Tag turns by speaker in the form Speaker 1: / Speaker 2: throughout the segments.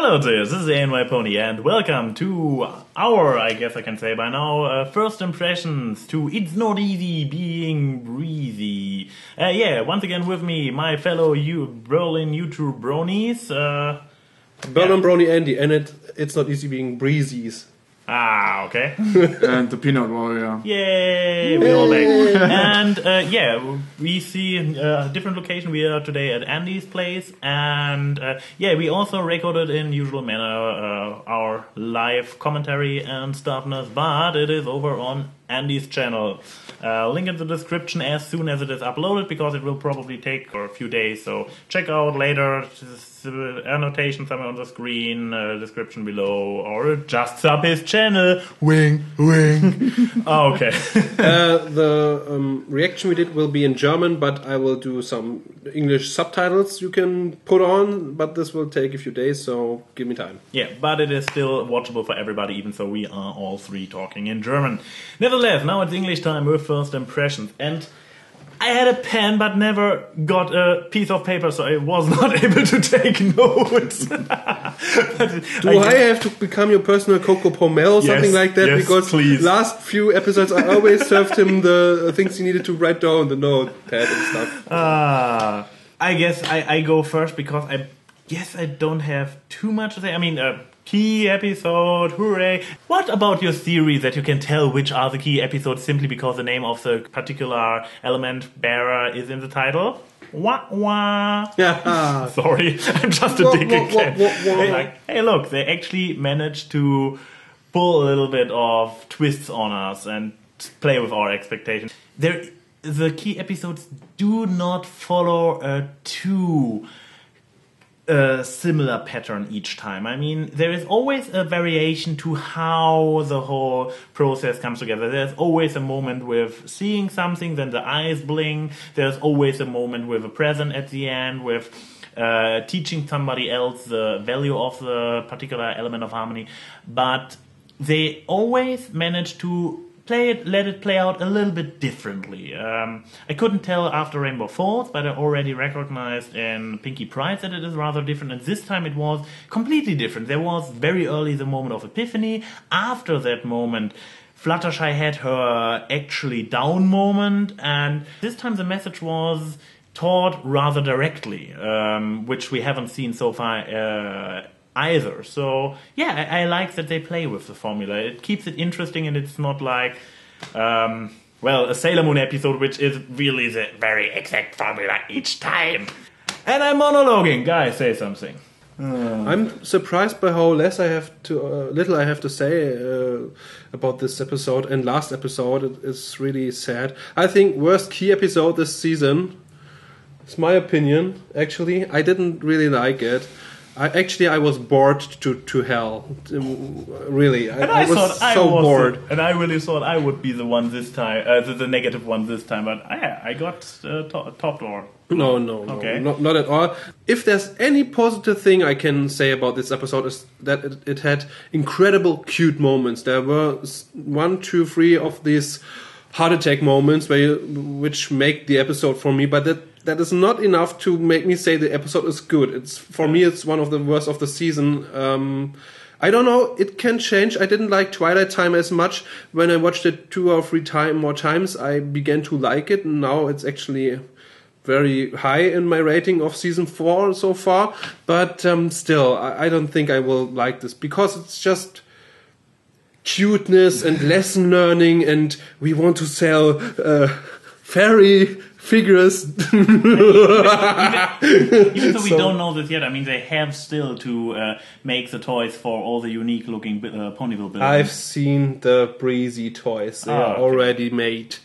Speaker 1: Hello there, this is AnY Pony and welcome to our, I guess I can say by now, first impressions to It's Not Easy Being Breezy. Once again with me, my fellow Berlin YouTube Bronies.
Speaker 2: Berlin Brony Andy, and it's not easy being Breezies.
Speaker 1: Ah, okay.
Speaker 3: And the Peanut Warrior.
Speaker 1: Yay, we're all back. And we see a different location. We are today at Andy's place. And we also recorded in usual manner our live commentary and stuffness. But it is over on Andy's channel. Link in the description as soon as it is uploaded, because it will probably take a few days. So check out later. Annotation somewhere on the screen, description below, or just sub his channel. Wing, wing. Okay.
Speaker 2: The reaction we did will be in German, but I will do some English subtitles you can put on, but this will take a few days, so give me time.
Speaker 1: Yeah, but it is still watchable for everybody, even so we are all three talking in German. Nevertheless, now it's English time with first impressions. And I had a pen, but never got a piece of paper, so I was not able to take notes.
Speaker 2: Do I have to become your personal Coco Pomel or something like that?
Speaker 1: Yes,
Speaker 2: because
Speaker 1: please.
Speaker 2: Last few episodes I always served him the things he needed to write down, the notepad and stuff.
Speaker 1: I guess I go first because I guess I don't have too much to say. I mean, key episode, hooray! What about your theory that you can tell which are the key episodes simply because the name of the particular element bearer is in the title? Wah wah.
Speaker 2: Yeah.
Speaker 1: Sorry, I'm just a dick again. Like, hey, look, they actually managed to pull a little bit of twists on us and play with our expectations. The key episodes do not follow a too similar pattern each time. I mean, there is always a variation to how the whole process comes together. There's always a moment with seeing something, then the eyes blink. There's always a moment with a present at the end, with teaching somebody else the value of the particular element of harmony. But they always manage to let it play out a little bit differently. I couldn't tell after Rainbow Falls, but I already recognized in Pinky Pride that it is rather different, and this time it was completely different. There was very early the moment of epiphany. After that moment, Fluttershy had her actually down moment, and this time the message was taught rather directly, which we haven't seen so far either. So yeah, I like that they play with the formula. It keeps it interesting, and it's not like a Sailor Moon episode, which is really the very exact formula each time. And I'm monologuing. Guys, say something.
Speaker 2: I'm surprised by how little I have to say about this episode. And last episode is really sad. I think worst key episode this season. It's my opinion. Actually, I didn't really like it. I was bored to hell. Really, I was so bored.
Speaker 1: And I really thought I would be the one this time, the negative one this time. But I got top door.
Speaker 2: No,
Speaker 1: okay.
Speaker 2: Not at all. If there's any positive thing I can say about this episode is that it had incredible cute moments. There were 1, 2, 3 of these heart attack moments which make the episode for me, but that is not enough to make me say the episode is good. For me, it's one of the worst of the season. I don't know, it can change. I didn't like Twilight Time as much. When I watched it 2 or 3 more times, I began to like it. And now it's actually very high in my rating of season 4 so far. But still, I don't think I will like this, because it's just cuteness and lesson learning, and we want to sell fairy figures.
Speaker 1: Even though we don't know this yet, I mean, they have still to make the toys for all the unique looking Ponyville buildings.
Speaker 2: I've seen the Breezy toys. They are already made.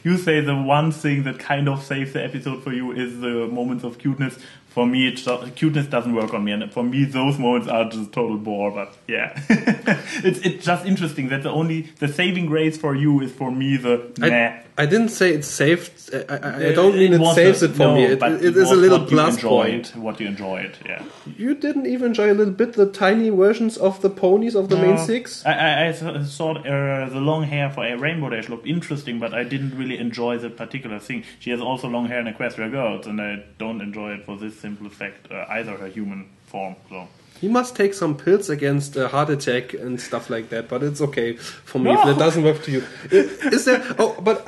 Speaker 1: You say the one thing that kind of saves the episode for you is the moments of cuteness. For me, cuteness doesn't work on me, and for me, those moments are just total bore. But yeah, it's just interesting that the saving grace for you is, for me, the meh.
Speaker 2: I didn't say it's saved. I don't mean it saves it for me. It is a little plus point.
Speaker 1: What you enjoyed, yeah.
Speaker 2: You didn't even enjoy a little bit the tiny versions of the ponies of the main 6?
Speaker 1: I thought the long hair for a Rainbow Dash looked interesting, but I didn't really enjoy that particular thing. She has also long hair in Equestria Girls, and I don't enjoy it for this simple fact, either her human form. So
Speaker 2: He must take some pills against a heart attack and stuff like that, but it's okay for me if that doesn't work to you. Is there? Oh, but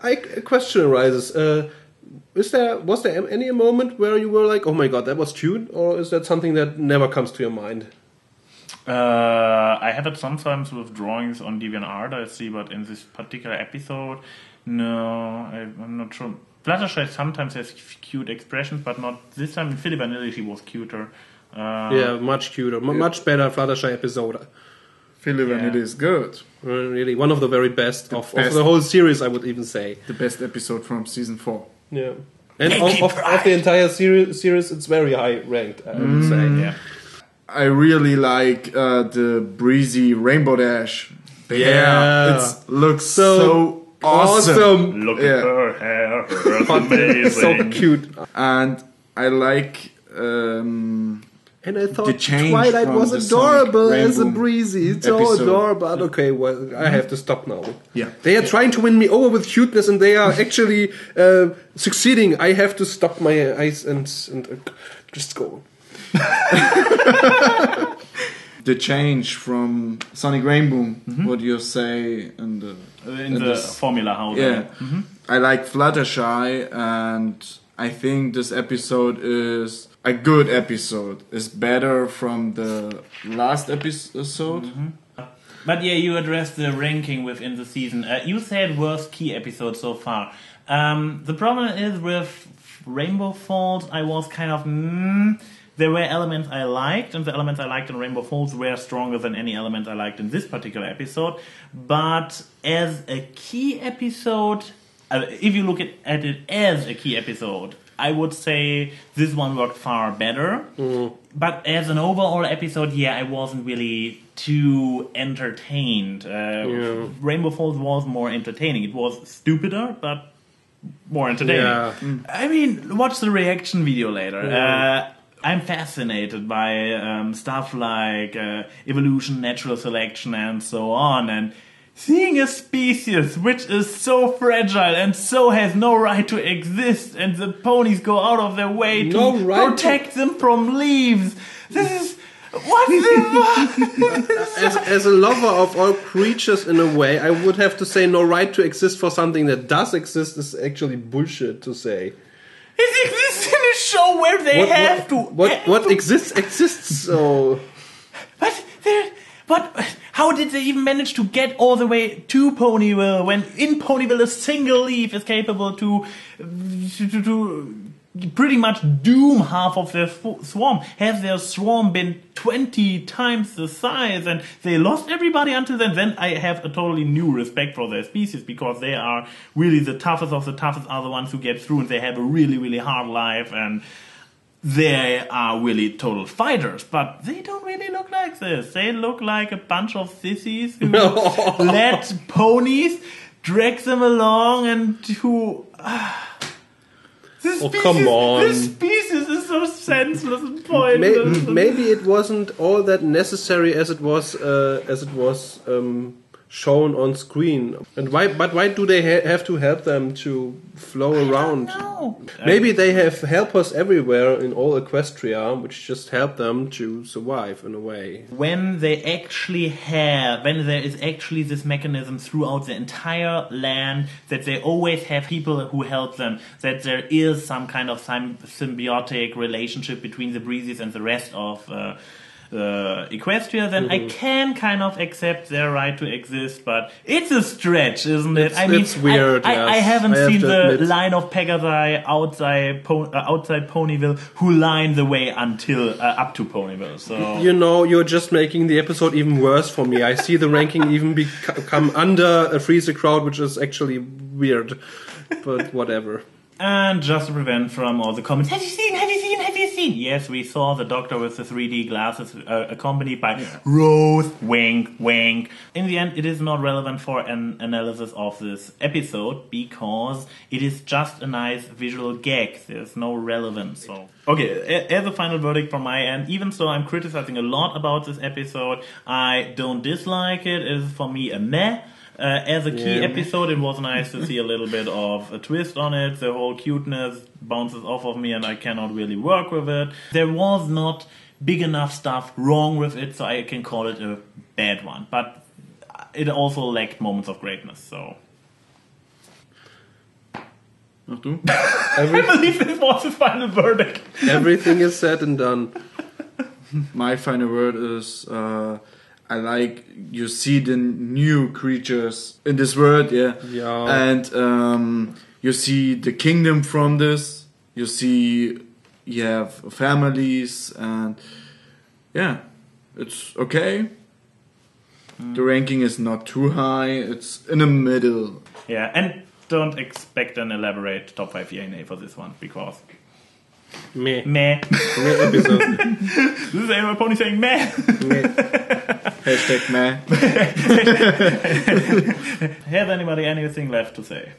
Speaker 2: a question arises. Was there any moment where you were like, "Oh my god, that was cute," or is that something that never comes to your mind?
Speaker 1: I have it sometimes with drawings on DeviantArt, I see, but in this particular episode, no, I'm not sure. Fluttershy sometimes has cute expressions, but not this time. In Philly Vanilli, she was cuter.
Speaker 2: Much cuter, much better Fluttershy episode.
Speaker 3: Philly Vanilli is good.
Speaker 2: Really, one of the very best of the whole series, I would even say.
Speaker 3: The best episode from season 4.
Speaker 2: Yeah, and of the entire series, it's very high ranked, I would say.
Speaker 1: Yeah.
Speaker 3: I really like the breezy Rainbow Dash.
Speaker 2: Yeah,
Speaker 3: it looks so awesome.
Speaker 1: Look at her hair, her hair's amazing.
Speaker 2: So cute.
Speaker 3: And I like...
Speaker 2: and I thought
Speaker 3: the change
Speaker 2: Twilight
Speaker 3: from
Speaker 2: was
Speaker 3: the
Speaker 2: adorable
Speaker 3: Sonic
Speaker 2: as a
Speaker 3: Rainbow
Speaker 2: breezy. It's so
Speaker 3: episode.
Speaker 2: adorable. But okay, well, I have to stop now.
Speaker 3: Yeah.
Speaker 2: They are trying to win me over with cuteness, and they are actually succeeding. I have to stop my eyes and just go.
Speaker 3: The change from Sonic Rainbow, what you say in the
Speaker 1: formula how
Speaker 3: I like Fluttershy, and I think this episode is a good episode. It's better from the last episode.
Speaker 1: But yeah, you addressed the ranking within the season. You said worst key episode so far. The problem is with Rainbow Falls, I was kind of there were elements I liked, and the elements I liked in Rainbow Falls were stronger than any element I liked in this particular episode. But as a key episode, if you look at it as a key episode, I would say this one worked far better. But as an overall episode, I wasn't really too entertained. Rainbow Falls was more entertaining. It was stupider, but more entertaining.
Speaker 2: Yeah.
Speaker 1: I mean, watch the reaction video later. I'm fascinated by stuff like evolution, natural selection, and so on. And seeing a species which is so fragile and so has no right to exist, and the ponies go out of their way to protect them from leaves. This is... What the
Speaker 2: as a lover of all creatures in a way, I would have to say no right to exist for something that does exist is actually bullshit to say.
Speaker 1: It exists in a show where they have to...
Speaker 2: What exists, so...
Speaker 1: But how did they even manage to get all the way to Ponyville when in Ponyville a single leaf is capable to pretty much doom half of their swarm? Has their swarm been 20 times the size and they lost everybody until then? Then I have a totally new respect for their species, because they are really the toughest of the toughest, are the ones who get through, and they have a really, really hard life, and they are really total fighters. But they don't really look like this. They look like a bunch of sissies who let ponies drag them along and who...
Speaker 2: come on.
Speaker 1: This species is so senseless and pointless.
Speaker 2: Maybe it wasn't all that necessary as it was shown on screen. And why do they have to help them to flow around?
Speaker 1: No.
Speaker 2: Maybe they have helpers everywhere in all Equestria, which just help them to survive in a way.
Speaker 1: When there is actually this mechanism throughout the entire land, that they always have people who help them, that there is some kind of symbiotic relationship between the Breezies and the rest of Equestria, then I can kind of accept their right to exist, but it's a stretch, isn't it?
Speaker 2: It's weird.
Speaker 1: I haven't seen the line of Pegasi outside Ponyville who line the way until up to Ponyville. So
Speaker 2: you're just making the episode even worse for me. I see the ranking even come under a Freeze the Crowd, which is actually weird, but whatever.
Speaker 1: And just to prevent from all the comments, have you seen? Yes, we saw the Doctor with the 3D glasses accompanied by Rose, wink, wink. In the end, it is not relevant for an analysis of this episode, because it is just a nice visual gag. There's no relevance. So, okay, as a final verdict from my end, even so I'm criticizing a lot about this episode, I don't dislike it. It is for me a meh. As a key episode, it was nice to see a little bit of a twist on it. The whole cuteness bounces off of me and I cannot really work with it. There was not big enough stuff wrong with it, so I can call it a bad one. But it also lacked moments of greatness, so...
Speaker 3: Ach du?
Speaker 1: I believe this was the final verdict.
Speaker 2: Everything is said and done.
Speaker 3: My final word is I like you see the new creatures in this world, yeah. And you see the kingdom from this. You see you have families, and yeah, it's okay. The ranking is not too high. It's in the middle.
Speaker 1: Yeah, and don't expect an elaborate top 5 AnY for this one, because
Speaker 2: Meh.
Speaker 1: meh.
Speaker 2: Meh episode.
Speaker 1: This is AnY Pony saying meh.
Speaker 3: Hashtag meh.
Speaker 1: Has anybody anything left to say?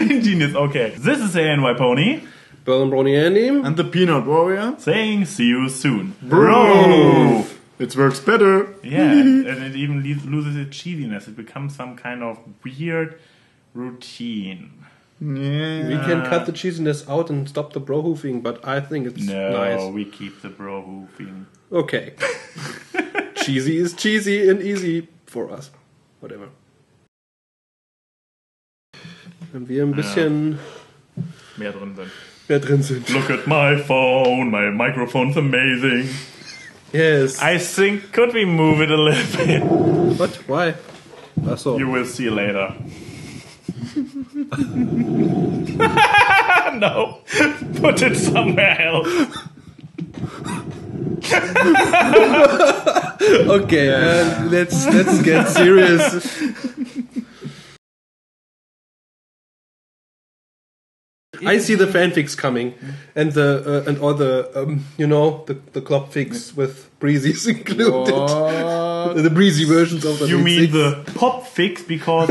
Speaker 1: Genius, okay. This is AnY Pony
Speaker 2: Bill and Brony Andy.
Speaker 3: And the Peanut Warrior
Speaker 1: saying see you soon.
Speaker 3: Bro! It works better.
Speaker 1: Yeah, and it even loses its cheesiness. It becomes some kind of weird routine.
Speaker 3: Yeah.
Speaker 2: We can cut the cheesiness out and stop the bro hoofing, but I think it's nice.
Speaker 1: No, we keep the bro hoofing.
Speaker 2: Okay. Cheesy is cheesy and easy for us. Whatever. Wenn wir ein bisschen
Speaker 1: mehr drin sind.
Speaker 2: Look
Speaker 1: at my phone, my microphone's amazing.
Speaker 2: Yes.
Speaker 1: I think, could we move it a little bit?
Speaker 2: What? Why? Ach so.
Speaker 1: You will see later. No, put it somewhere else.
Speaker 2: Okay, let's get serious. I see the fanfics coming, and all the the club fics with Breezies included.
Speaker 3: What?
Speaker 2: The breezy versions of the.
Speaker 1: You mean the pop fix because?